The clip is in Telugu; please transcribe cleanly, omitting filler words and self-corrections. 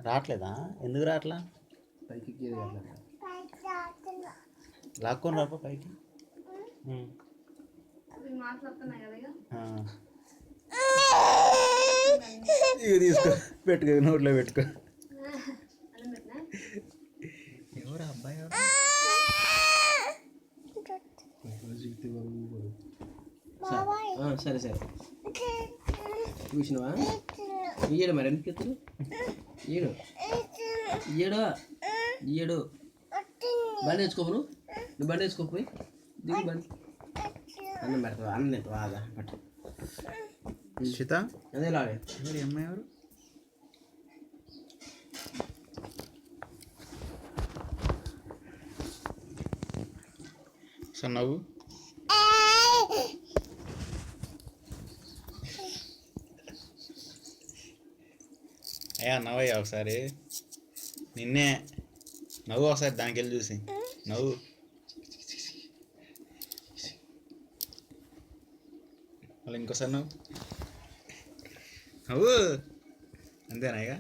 రావట్లేదా? ఎందుకు రావట్లా? పైకి లాక్కొని రాపా పైకి. ఇవి తీసుకో, పెట్టుకో, నోట్లో పెట్టుకో. ఎవరు అబ్బాయి? సరే సరే చూసినవా? ఇయ్యడు మరి ఎందుకు ఎత్తు? ఇయ్యడు ఇయ్యడు ఇయ్యడు. బండి తెచ్చుకోపు, నువ్వు బండి తెచ్చుకోపోయి దిగు బండి. అన్నం పెడతావా? అన్నం తింటావా? అదా పట్టు. శిత అదే లాగే. ఎవరు అమ్మాయి? ఎవరు సార్ నవ్వు. అయ్యా నవ్వయ్యా ఒకసారి. నిన్నే నవ్వు ఒకసారి, దానికి వెళ్ళి చూసి నవ్వు. మళ్ళీ ఇంకోసారి నవ్వు. నవ్వు అంతేనా ఇక?